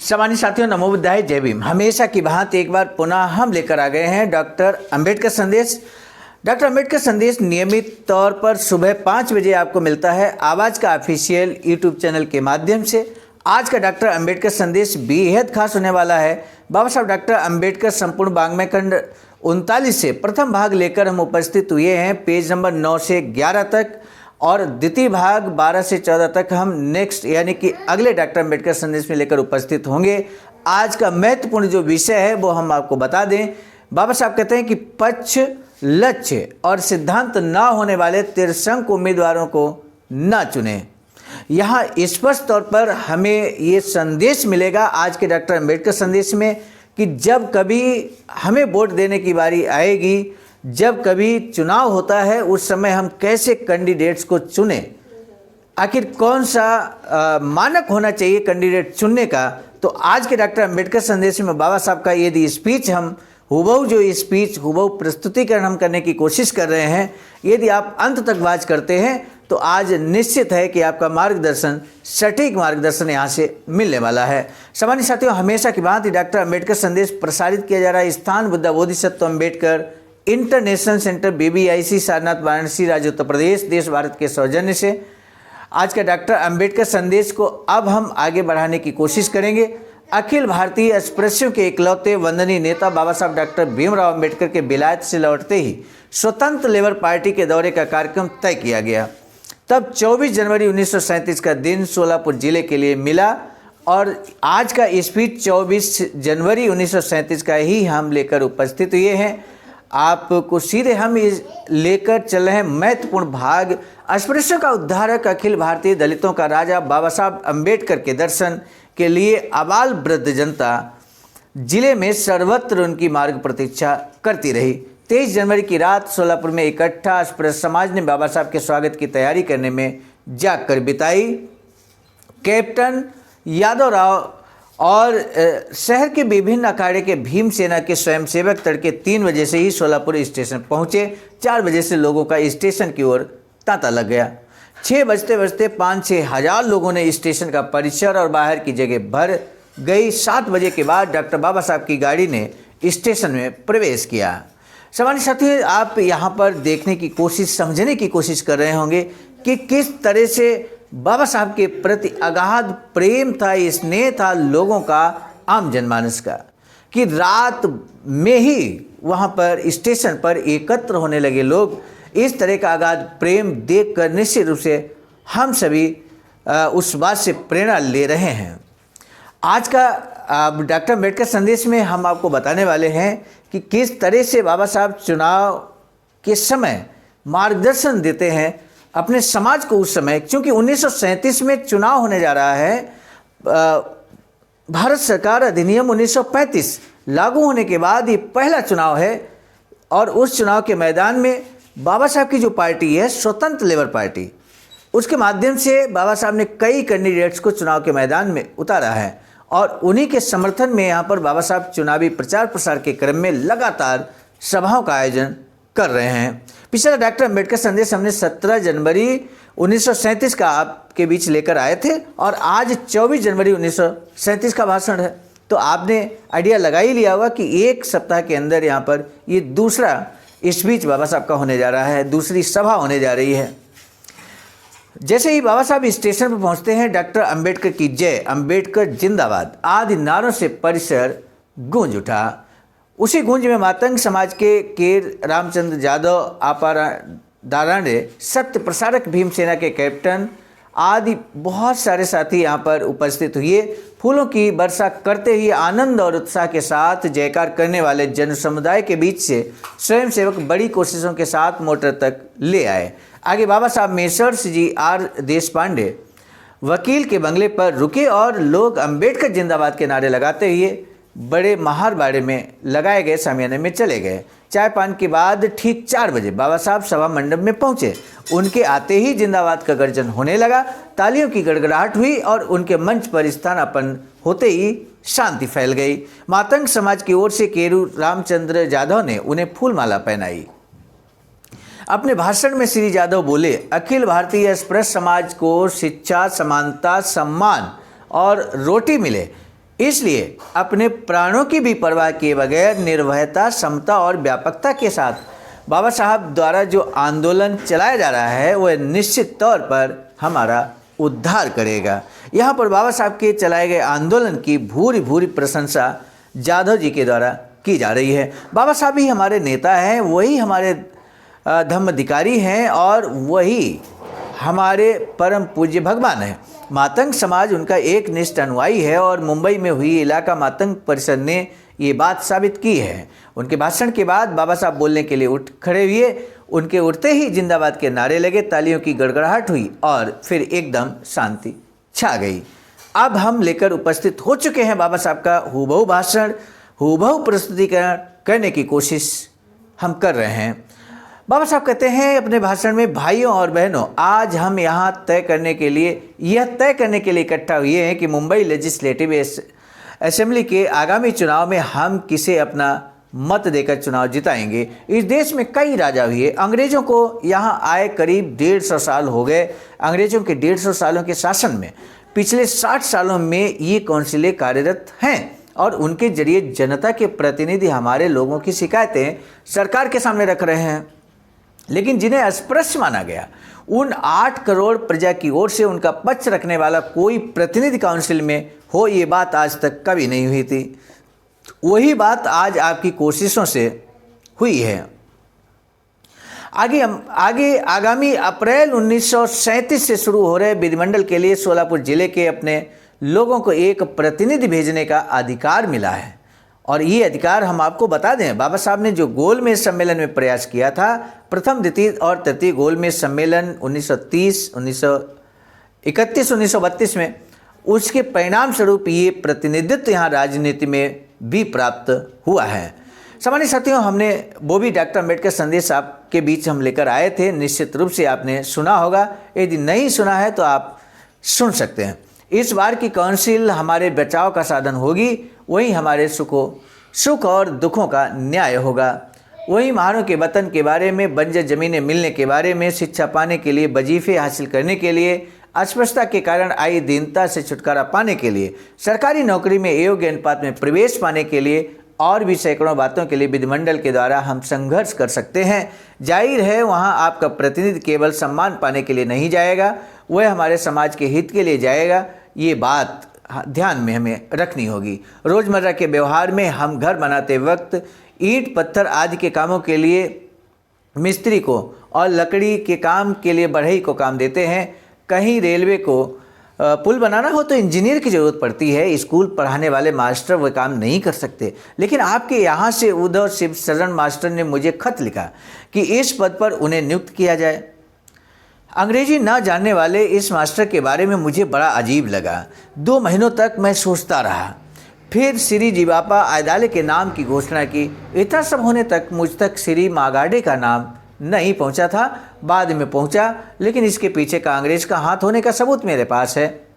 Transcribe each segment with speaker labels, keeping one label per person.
Speaker 1: सामान्य साथियों, नमो बुद्धाय, जय भीम। हमेशा की भांति एक बार पुनः हम लेकर आ गए हैं डॉक्टर अंबेडकर संदेश। डॉक्टर अंबेडकर संदेश नियमित तौर पर सुबह 5 बजे आपको मिलता है आवाज़ का ऑफिशियल यूट्यूब चैनल के माध्यम से। आज का डॉक्टर अंबेडकर संदेश बेहद खास होने वाला है। बाबा साहब डॉक्टर अंबेडकर संपूर्ण वाङ्मय खंड 39 से प्रथम भाग लेकर हम उपस्थित हुए हैं पेज नंबर 9 से 11 तक, और द्वितीय भाग 12 से 14 तक हम नेक्स्ट यानी कि अगले डॉक्टर अंबेडकर संदेश में लेकर उपस्थित होंगे। आज का महत्वपूर्ण जो विषय है वो हम आपको बता दें। बाबा साहब कहते हैं कि पक्ष, लक्ष्य और सिद्धांत ना होने वाले तिरसंक उम्मीदवारों को ना चुने। यहाँ स्पष्ट तौर पर हमें ये संदेश मिलेगा आज के डॉक्टर अंबेडकर संदेश में कि जब कभी हमें वोट देने की बारी आएगी, जब कभी चुनाव होता है, उस समय हम कैसे कैंडिडेट्स को चुनें, आखिर कौन सा मानक होना चाहिए कैंडिडेट चुनने का। तो आज के डॉक्टर अंबेडकर संदेश में बाबा साहब का यदि स्पीच हम हुबहू प्रस्तुतिकरण हम करने की कोशिश कर रहे हैं, यदि आप अंत तक वाच करते हैं तो आज निश्चित है कि आपका मार्गदर्शन, सटीक मार्गदर्शन यहाँ से मिलने वाला है। सामान्य साथियों, हमेशा की भांति डॉक्टर अंबेडकर संदेश प्रसारित किया जा रहा है स्थान Buddha Bodhisattva Ambedkar international centre BBIC Sarnath Varanasi राज्य उत्तर प्रदेश देश भारत के सौजन्य से। आज का डॉक्टर अंबेडकर संदेश को अब हम आगे बढ़ाने की कोशिश करेंगे। अखिल भारतीय अस्पृश्यों के इकलौते वंदनीय नेता बाबा साहब डॉक्टर भीमराव अंबेडकर के विलायत से लौटते ही स्वतंत्र लेबर पार्टी के दौरे का कार्यक्रम तय किया गया। तब 24 जनवरी 1937 का दिन सोलापुर जिले के लिए मिला, और आज का स्पीच 24 जनवरी 1937 का ही हम लेकर उपस्थित हुए हैं। आपको सीधे हम लेकर चल रहे हैं महत्वपूर्ण भाग, अस्पृश्यों का उद्धारक, अखिल भारतीय दलितों का राजा बाबा साहब अंबेडकर के दर्शन के लिए आबाल वृद्ध जनता जिले में सर्वत्र उनकी मार्ग प्रतीक्षा करती रही। 23 जनवरी की रात सोलापुर में इकट्ठा अस्पृश्य समाज ने बाबा साहब के स्वागत की तैयारी करने में जाग कर बिताई। कैप्टन यादव राव और शहर के विभिन्न अखाड़े के भीम सेना के स्वयंसेवक तड़के 3 बजे से ही सोलापुर स्टेशन पहुंचे। 4 बजे से लोगों का स्टेशन की ओर तांता लग गया। 6 बजते बजते 5-6 हज़ार लोगों ने स्टेशन का परिसर और बाहर की जगह भर गई। 7 बजे के बाद डॉक्टर बाबा साहब की गाड़ी ने स्टेशन में प्रवेश किया। सामान्य साथियों, आप यहाँ पर देखने की कोशिश, समझने की कोशिश कर रहे होंगे कि किस तरह से बाबा साहब के प्रति अगाध प्रेम था, स्नेह था लोगों का, आम जनमानस का, कि रात में ही वहाँ पर स्टेशन पर एकत्र होने लगे लोग। इस तरह का अगाध प्रेम देखकर निश्चित रूप से हम सभी उस बात से प्रेरणा ले रहे हैं। आज का डॉक्टर अंबेडकर संदेश में हम आपको बताने वाले हैं कि किस तरह से बाबा साहब चुनाव के समय मार्गदर्शन देते हैं अपने समाज को। उस समय क्योंकि 1937 में चुनाव होने जा रहा है, भारत सरकार अधिनियम 1935 लागू होने के बाद ये पहला चुनाव है, और उस चुनाव के मैदान में बाबा साहब की जो पार्टी है स्वतंत्र लेबर पार्टी, उसके माध्यम से बाबा साहब ने कई कैंडिडेट्स को चुनाव के मैदान में उतारा है, और उन्हीं के समर्थन में यहाँ पर बाबा साहब चुनावी प्रचार प्रसार के क्रम में लगातार सभाओं का आयोजन कर रहे हैं। पिछला डॉक्टर अंबेडकर संदेश हमने 17 जनवरी 1937 का आपके बीच लेकर आए थे, और आज 24 जनवरी 1937 का भाषण है। तो आपने आइडिया लगा ही लिया होगा कि एक सप्ताह के अंदर यहाँ पर ये दूसरा स्पीच बाबा साहब का होने जा रहा है, दूसरी सभा होने जा रही है। जैसे ही बाबा साहब स्टेशन पर पहुँचते हैं, डॉक्टर अंबेडकर की जय, अंबेडकर जिंदाबाद आदि नारों से परिसर गूंज उठा। उसी गूंज में मातंग समाज के रामचंद्र यादव, आपा दारांडे, सत्य प्रसारक भीम सेना के कैप्टन आदि बहुत सारे साथी यहाँ पर उपस्थित हुए। फूलों की वर्षा करते हुए आनंद और उत्साह के साथ जयकार करने वाले जन समुदाय के बीच से स्वयंसेवक बड़ी कोशिशों के साथ मोटर तक ले आए। आगे बाबा साहब मेसर्स GR देशपांडे वकील के बंगले पर रुके, और लोग अंबेडकर जिंदाबाद के नारे लगाते हुए बड़े महारबाड़े में लगाए गए सामियाने में चले गए। चाय पान के बाद ठीक 4 बजे बाबा साहब सभा मंडप में पहुंचे। उनके आते ही जिंदाबाद का गर्जन होने लगा, तालियों की गड़गड़ाहट हुई, और उनके मंच पर स्थानापन्न होते ही शांति फैल गई। मातंग समाज की ओर से केरू रामचंद्र यादव ने उन्हें फूलमाला पहनाई। अपने भाषण में श्री यादव बोले, अखिल भारतीय अस्पृश्य समाज को शिक्षा, समानता, सम्मान और रोटी मिले, इसलिए अपने प्राणों की भी परवाह किए बगैर निर्भयता, समता और व्यापकता के साथ बाबा साहब द्वारा जो आंदोलन चलाया जा रहा है वह निश्चित तौर पर हमारा उद्धार करेगा। यहाँ पर बाबा साहब के चलाए गए आंदोलन की भूरी भूरी प्रशंसा जाधव जी के द्वारा की जा रही है। बाबा साहब ही हमारे नेता हैं, वही हमारे धम्माधिकारी हैं और वही हमारे परम पूज्य भगवान हैं। मातंग समाज उनका एक निष्ठ अनुयायी है और मुंबई में हुई इलाका मातंग परिषद ने ये बात साबित की है। उनके भाषण के बाद बाबा साहब बोलने के लिए उठ खड़े हुए। उनके उठते ही जिंदाबाद के नारे लगे, तालियों की गड़गड़ाहट हुई और फिर एकदम शांति छा गई। अब हम लेकर उपस्थित हो चुके हैं बाबा साहब का हूबहू भाषण, हूबहू प्रस्तुतिकरण करने की कोशिश हम कर रहे हैं। बाबा साहब कहते हैं अपने भाषण में, भाइयों और बहनों, आज हम यहाँ तय करने के लिए इकट्ठा हुए हैं कि मुंबई लेजिस्लेटिव असेंबली के आगामी चुनाव में हम किसे अपना मत देकर चुनाव जिताएंगे। इस देश में कई राजा हुए, अंग्रेजों को यहाँ आए करीब 150 साल हो गए। अंग्रेजों के 150 सालों के शासन में पिछले 60 सालों में ये काउंसिलें कार्यरत हैं और उनके जरिए जनता के प्रतिनिधि हमारे लोगों की शिकायतें सरकार के सामने रख रहे हैं, लेकिन जिन्हें अस्पृश्य माना गया, उन 8 करोड़ प्रजा की ओर से उनका पक्ष रखने वाला कोई प्रतिनिधि काउंसिल में हो, ये बात आज तक कभी नहीं हुई थी। वही बात आज आपकी कोशिशों से हुई है। आगे आगामी अप्रैल 1937 से शुरू हो रहे विधिमंडल के लिए सोलापुर जिले के अपने लोगों को एक प्रतिनिधि भेजने का अधिकार मिला है। और ये अधिकार हम आपको बता दें, बाबा साहब ने जो गोलमेज सम्मेलन में प्रयास किया था, प्रथम, द्वितीय और तृतीय गोलमेज सम्मेलन 1930, 1931, 1932 में, उसके परिणाम स्वरूप ये प्रतिनिधित्व यहाँ राजनीति में भी प्राप्त हुआ है। सामान्य साथियों, हमने वो भी डॉक्टर अम्बेडकर संदेश आपके बीच हम लेकर आए थे। निश्चित रूप से आपने सुना होगा, यदि नहीं सुना है तो आप सुन सकते हैं। इस बार की काउंसिल हमारे बचाव का साधन होगी, वहीं हमारे सुख और दुखों का न्याय होगा। वहीं महारों के वतन के बारे में, बंजर जमीनें मिलने के बारे में, शिक्षा पाने के लिए, वजीफे हासिल करने के लिए, अस्पृश्यता के कारण आई दीनता से छुटकारा पाने के लिए, सरकारी नौकरी में योग्य अनुपात में प्रवेश पाने के लिए और भी सैकड़ों बातों के लिए विधिमंडल के द्वारा हम संघर्ष कर सकते हैं। जाहिर है वहाँ आपका प्रतिनिधि केवल सम्मान पाने के लिए नहीं जाएगा, वह हमारे समाज के हित के लिए जाएगा। ये बात ध्यान में हमें रखनी होगी। रोज़मर्रा के व्यवहार में हम घर बनाते वक्त ईंट पत्थर आदि के कामों के लिए मिस्त्री को और लकड़ी के काम के लिए बढ़ई को काम देते हैं। कहीं रेलवे को पुल बनाना हो तो इंजीनियर की ज़रूरत पड़ती है। स्कूल पढ़ाने वाले मास्टर वह काम नहीं कर सकते। लेकिन आपके यहाँ से उद्धव शिव शरण मास्टर ने मुझे खत लिखा कि इस पद पर उन्हें नियुक्त किया जाए। अंग्रेजी न जानने वाले इस मास्टर के बारे में मुझे बड़ा अजीब लगा। 2 महीनों तक मैं सोचता रहा। फिर श्री जीवापा आयदाले के नाम की घोषणा की। इतना सब होने तक मुझ तक श्री मागाडे का नाम नहीं पहुंचा था। बाद में पहुंचा, लेकिन इसके पीछे कांग्रेस का हाथ होने का सबूत मेरे पास है।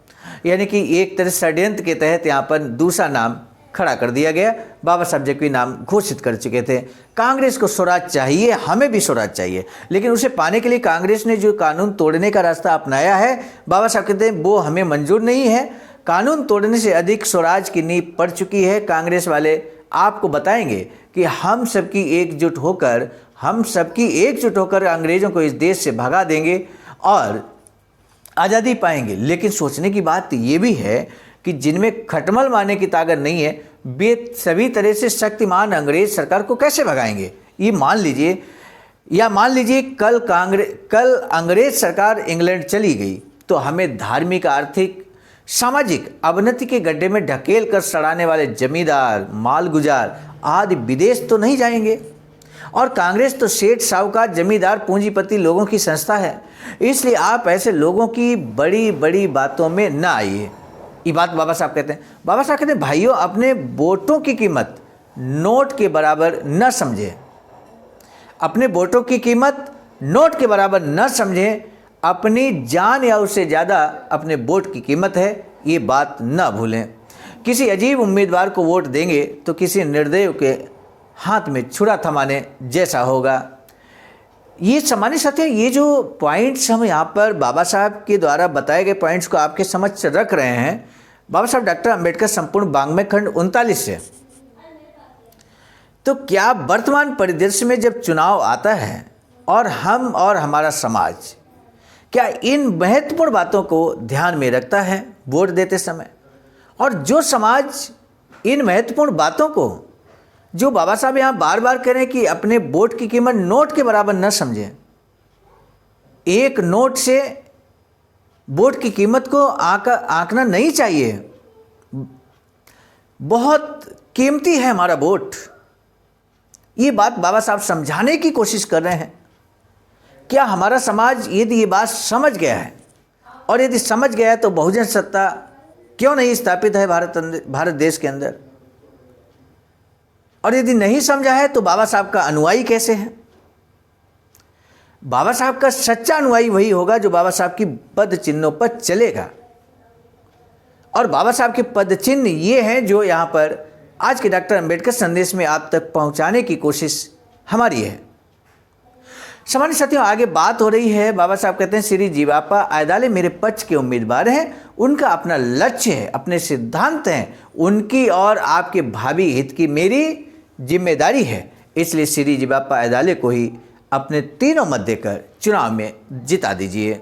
Speaker 1: यानी कि एक तरह षड्यंत्र के तहत यहाँ पर दूसरा नाम खड़ा कर दिया गया। बाबा साहब जब भी नाम घोषित कर चुके थे। कांग्रेस को स्वराज चाहिए, हमें भी स्वराज चाहिए, लेकिन उसे पाने के लिए कांग्रेस ने जो कानून तोड़ने का रास्ता अपनाया है, बाबा साहब कहते हैं वो हमें मंजूर नहीं है। कानून तोड़ने से अधिक स्वराज की नींव पड़ चुकी है। कांग्रेस वाले आपको बताएंगे कि हम सबकी एकजुट होकर अंग्रेजों को इस देश से भगा देंगे और आज़ादी पाएंगे। लेकिन सोचने की बात ये भी है कि जिनमें खटमल मारने की ताकत नहीं है, वे सभी तरह से शक्तिमान अंग्रेज सरकार को कैसे भगाएंगे। ये मान लीजिए कल अंग्रेज सरकार इंग्लैंड चली गई तो हमें धार्मिक, आर्थिक, सामाजिक अवनति के गड्ढे में ढकेल कर सड़ाने वाले जमींदार, मालगुजार आदि विदेश तो नहीं जाएंगे। और कांग्रेस तो सेठ, साहूकार, जमींदार, पूंजीपति लोगों की संस्था है। इसलिए आप ऐसे लोगों की बड़ी बड़ी बातों में न आइए। ये बात बाबा साहब कहते हैं। बाबा साहब कहते हैं, भाइयों, अपने वोटों की कीमत नोट के बराबर न समझें। अपने वोटों की कीमत नोट के बराबर न समझें। अपनी जान या उससे ज़्यादा अपने वोट की कीमत है, ये बात न भूलें। किसी अजीब उम्मीदवार को वोट देंगे तो किसी निर्दयी के हाथ में छुरा थमाने जैसा होगा। ये सामान्य साथियों, ये जो पॉइंट्स हम यहाँ पर बाबा साहब के द्वारा बताए गए पॉइंट्स को आपके समक्ष रख रहे हैं, बाबा साहब डॉक्टर अंबेडकर संपूर्ण वाङ्मय खंड 39 से। तो क्या वर्तमान परिदृश्य में जब चुनाव आता है और हम और हमारा समाज क्या इन महत्वपूर्ण बातों को ध्यान में रखता है वोट देते समय? और जो समाज इन महत्वपूर्ण बातों को, जो बाबा साहब यहाँ बार बार कह रहे हैं कि अपने वोट की कीमत नोट के बराबर न समझें, एक नोट से वोट की कीमत को आंकना नहीं चाहिए, बहुत कीमती है हमारा वोट। ये बात बाबा साहब समझाने की कोशिश कर रहे हैं। क्या हमारा समाज यदि ये बात समझ गया है, और यदि समझ गया है तो बहुजन सत्ता क्यों नहीं स्थापित है भारत देश के अंदर? और यदि नहीं समझा है तो बाबा साहब का अनुयायी कैसे है? बाबा साहब का सच्चा अनुयायी वही होगा जो बाबा साहब की पद चिन्हों पर चलेगा। और बाबा साहब के पद चिन्ह ये हैं जो यहाँ पर आज के डॉक्टर अंबेडकर संदेश में आप तक पहुँचाने की कोशिश हमारी है। सामान्य साथियों, आगे बात हो रही है। बाबा साहब कहते हैं श्री जीवापा आयदाले मेरे पक्ष के उम्मीदवार हैं, उनका अपना लक्ष्य है, अपने सिद्धांत हैं, उनकी और आपके भावी हित की मेरी जिम्मेदारी है। इसलिए श्री जीवापा आयदाले को ही अपने तीनों मत देकर चुनाव में जिता दीजिए।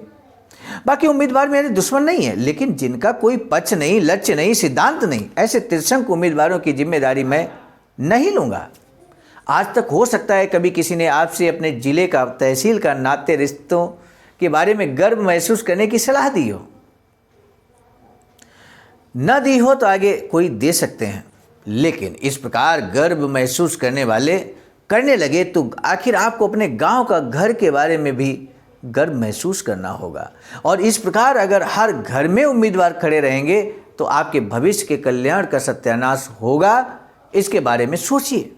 Speaker 1: बाकी उम्मीदवार मेरे दुश्मन नहीं है, लेकिन जिनका कोई पक्ष नहीं, लक्ष्य नहीं, सिद्धांत नहीं, ऐसे त्रिशंकु उम्मीदवारों की जिम्मेदारी मैं नहीं लूँगा। आज तक हो सकता है कभी किसी ने आपसे अपने ज़िले का, तहसील का, नाते रिश्तों के बारे में गर्व महसूस करने की सलाह दी हो, न दी हो तो आगे कोई दे सकते हैं। लेकिन इस प्रकार गर्व महसूस करने लगे तो आखिर आपको अपने गांव का, घर के बारे में भी गर्व महसूस करना होगा। और इस प्रकार अगर हर घर में उम्मीदवार खड़े रहेंगे तो आपके भविष्य के कल्याण का सत्यानाश होगा। इसके बारे में सोचिए।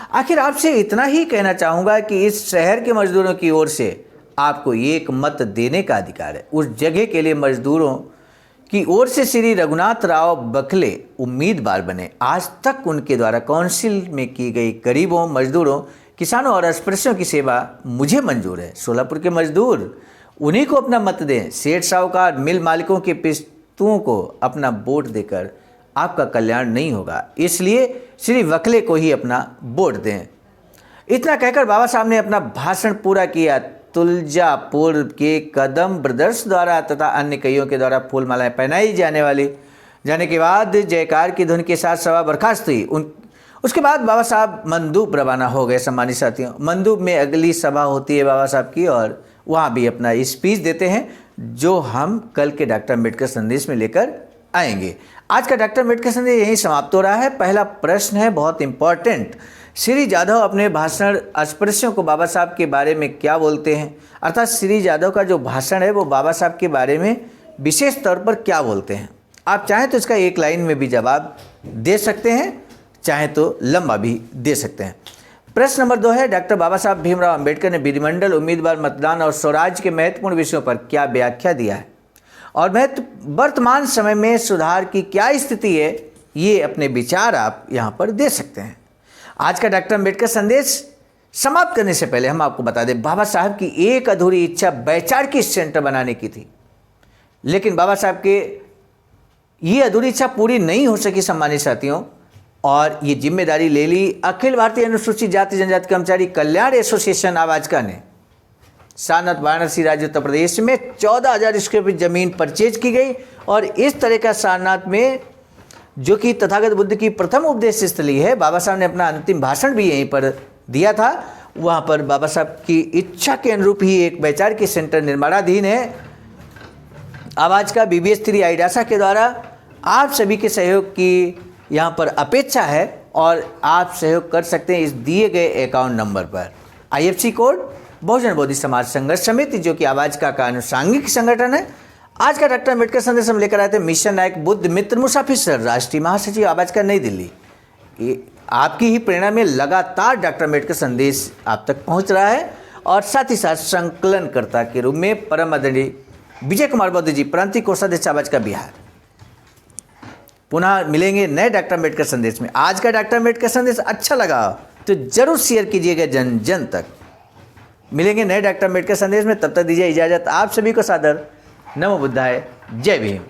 Speaker 1: आखिर आपसे इतना ही कहना चाहूँगा कि इस शहर के मजदूरों की ओर से आपको एक मत देने का अधिकार है। उस जगह के लिए मजदूरों की ओर से श्री रघुनाथ राव बखले उम्मीदवार बने। आज तक उनके द्वारा काउंसिल में की गई गरीबों, मजदूरों, किसानों और अस्पृश्यों की सेवा मुझे मंजूर है। सोलापुर के मजदूर, उन्हीं को अपना मत दें। सेठ साहूकार, मिल मालिकों के पिस्तुओं को अपना वोट देकर आपका कल्याण नहीं होगा। इसलिए श्री बखले को ही अपना वोट दें। इतना कहकर बाबा साहब ने अपना भाषण पूरा किया। तुलजापुर के कदम ब्रदर्स द्वारा तथा अन्य कईयों के द्वारा फूल मालाएं पहनाई जाने के बाद जयकार की धुन के साथ सभा बर्खास्त हुई। उसके बाद बाबा साहब मंदूब रवाना हो गए। सम्मानित साथियों, मंदूब में अगली सभा होती है बाबा साहब की, और वहाँ भी अपना स्पीच देते हैं जो हम कल के डॉक्टर अम्बेडकर संदेश में लेकर आएंगे। आज का डॉक्टर अम्बेडकर संदेश यहीं समाप्त हो रहा है। पहला प्रश्न है बहुत इंपॉर्टेंट। श्री जाधव अपने भाषण अस्पृश्यों को बाबा साहब के बारे में क्या बोलते हैं? अर्थात श्री जाधव का जो भाषण है वो बाबा साहब के बारे में विशेष तौर पर क्या बोलते हैं? आप चाहें तो इसका एक लाइन में भी जवाब दे सकते हैं, चाहें तो लंबा भी दे सकते हैं। प्रश्न नंबर 2 है, डॉक्टर बाबा साहब भीमराव अंबेडकर ने विधिमंडल, उम्मीदवार, मतदान और स्वराज के महत्वपूर्ण विषयों पर क्या व्याख्या दिया है और वर्तमान समय में सुधार की क्या स्थिति है? ये अपने विचार आप यहाँ पर दे सकते हैं। आज का डॉक्टर अम्बेडकर संदेश समाप्त करने से पहले हम आपको बता दें, बाबा साहब की एक अधूरी इच्छा वैचारिक सेंटर बनाने की थी, लेकिन बाबा साहब के ये अधूरी इच्छा पूरी नहीं हो सकी। सम्मानित साथियों, और ये जिम्मेदारी ले ली अखिल भारतीय अनुसूचित जाति जनजाति कर्मचारी कल्याण एसोसिएशन आवाजका ने। सारनाथ, वाराणसी, राज्य उत्तर प्रदेश में 14,000 स्क्वायर फीट जमीन परचेज की गई, और इस तरह का सारनाथ में, जो कि तथागत बुद्ध की प्रथम उपदेश स्थली है, बाबा साहब ने अपना अंतिम भाषण भी यहीं पर दिया था। वहाँ पर बाबा साहब की इच्छा के अनुरूप ही एक वैचारिक सेंटर निर्माणाधीन है। आवाज का BBS 3 आईडासा के द्वारा आप सभी के सहयोग की यहाँ पर अपेक्षा है, और आप सहयोग कर सकते हैं इस दिए गए अकाउंट नंबर पर। IFC कोड बहुजन बोधि समाज संघर्ष समिति, जो कि आवाज का अनुषांगिक संगठन है। आज का डॉक्टर अम्बेडकर संदेश हम लेकर आए थे मिशन नायक बुद्ध मित्र मुसाफिर सर, राष्ट्रीय महासचिव आवाज का नई दिल्ली। आपकी ही प्रेरणा में लगातार डॉक्टर अम्बेडकर संदेश आप तक पहुंच रहा है, और साथ ही साथ संकलनकर्ता के रूप में परम आदरणीय विजय कुमार बौद्ध जी, प्रांतीय कोषाध्यक्ष आवाज का बिहार। पुनः मिलेंगे नए डॉक्टर अम्बेडकर संदेश में। आज का डॉक्टर अम्बेडकर संदेश अच्छा लगा तो जरूर शेयर कीजिएगा जन जन तक। मिलेंगे नए डॉक्टर अम्बेडकर संदेश में, तब तक दीजिए इजाजत। आप सभी को सादर नमो बुद्धाय, जय भीम।